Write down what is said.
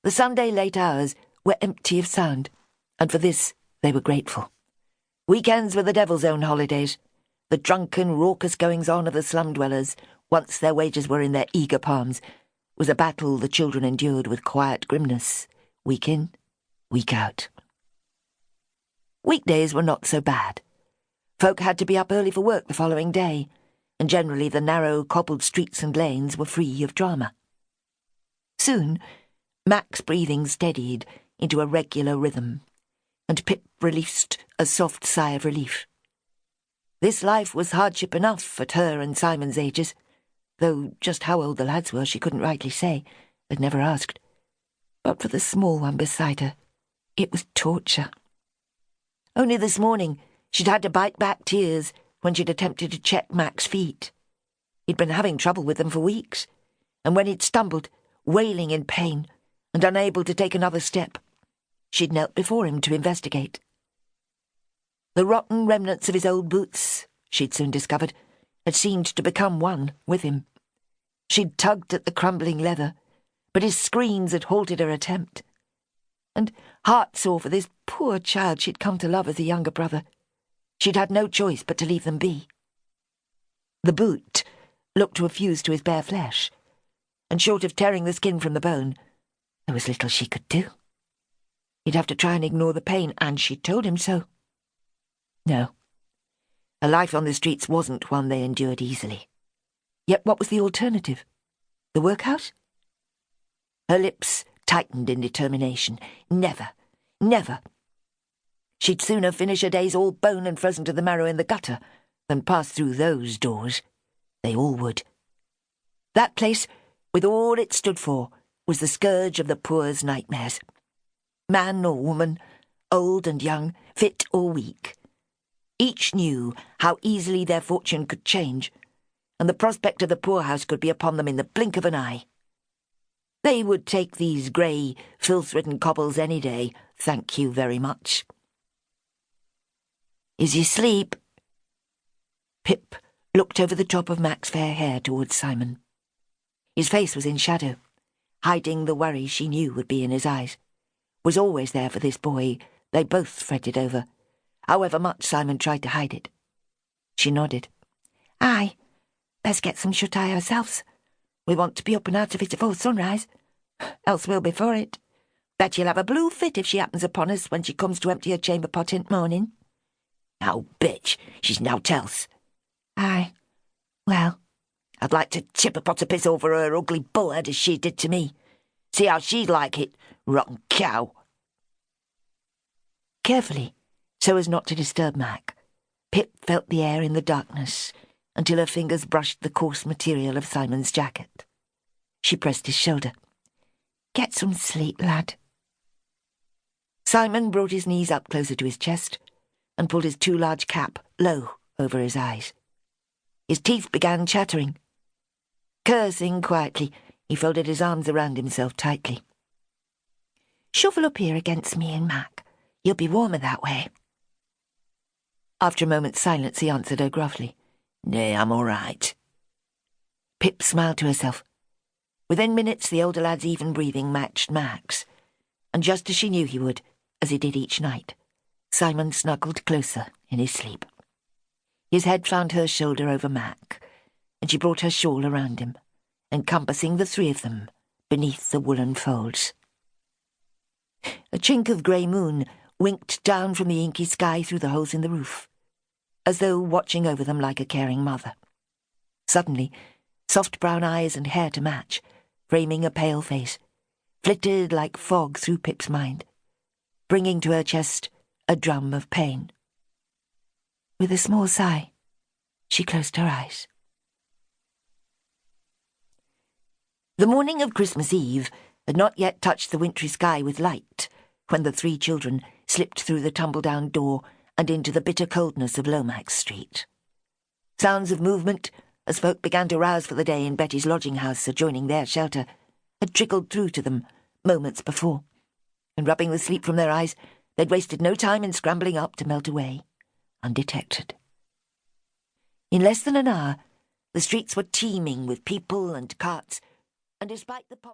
The Sunday late hours were empty of sound, and for this they were grateful. Weekends were the devil's own holidays, the drunken, raucous goings-on of the slum-dwellers, once their wages were in their eager palms, was a battle the children endured with quiet grimness, week in, week out. Weekdays were not so bad. Folk had to be up early for work the following day, and generally the narrow, cobbled streets and lanes were free of drama. Soon, Mac's breathing steadied into a regular rhythm, and Pip released a soft sigh of relief. This life was hardship enough at her and Simon's ages, though just how old the lads were she couldn't rightly say, had never asked. But for the small one beside her, it was torture. Only this morning she'd had to bite back tears when she'd attempted to check Mac's feet. He'd been having trouble with them for weeks, and when he'd stumbled, wailing in pain and unable to take another step, she'd knelt before him to investigate. The rotten remnants of his old boots, she'd soon discovered, had seemed to become one with him. She'd tugged at the crumbling leather, but his screams had halted her attempt. And heart-sore for this poor child she'd come to love as a younger brother, she'd had no choice but to leave them be. The boot looked to have fused to his bare flesh, and short of tearing the skin from the bone, there was little she could do. He'd have to try and ignore the pain, and she'd told him so. No, a life on the streets wasn't one they endured easily. Yet what was the alternative? The workhouse? Her lips tightened in determination. Never, never. She'd sooner finish her days all bone and frozen to the marrow in the gutter than pass through those doors. They all would. That place, with all it stood for, was the scourge of the poor's nightmares. Man or woman, old and young, fit or weak. Each knew how easily their fortune could change, and the prospect of the poorhouse could be upon them in the blink of an eye. They would take these grey, filth-ridden cobbles any day, thank you very much. "Is he asleep?" Pip looked over the top of Mac's fair hair towards Simon. His face was in shadow, hiding the worry she knew would be in his eyes. Was always there for this boy they both fretted over, however much Simon tried to hide it. She nodded. "Aye, best get some shut-eye ourselves. We want to be up and out of it afore sunrise, else we'll be for it. Bet you'll have a blue fit if she happens upon us when she comes to empty her chamber pot in the morning." "Now, bitch, she's nowt else." "Aye, well, I'd like to chip a pot of piss over her ugly bullhead as she did to me. See how she'd like it, rotten cow." Carefully, so as not to disturb Mac, Pip felt the air in the darkness until her fingers brushed the coarse material of Simon's jacket. She pressed his shoulder. "Get some sleep, lad." Simon brought his knees up closer to his chest and pulled his too large cap low over his eyes. His teeth began chattering. Cursing quietly, he folded his arms around himself tightly. "Shuffle up here against me and Mac. You'll be warmer that way." After a moment's silence, he answered her gruffly. "Nay, I'm all right." Pip smiled to herself. Within minutes, the older lad's even breathing matched Mac's, and just as she knew he would, as he did each night, Simon snuggled closer in his sleep. His head found her shoulder over Mac, and she brought her shawl around him, encompassing the three of them beneath the woolen folds. A chink of grey moon winked down from the inky sky through the holes in the roof, as though watching over them like a caring mother. Suddenly, soft brown eyes and hair to match, framing a pale face, flitted like fog through Pip's mind, bringing to her chest a drum of pain. With a small sigh, she closed her eyes. The morning of Christmas Eve had not yet touched the wintry sky with light when the three children slipped through the tumble-down door and into the bitter coldness of Lomax Street. Sounds of movement, as folk began to rouse for the day in Betty's lodging-house adjoining their shelter, had trickled through to them moments before, and rubbing the sleep from their eyes, they'd wasted no time in scrambling up to melt away, undetected. In less than an hour, the streets were teeming with people and carts, and despite the poverty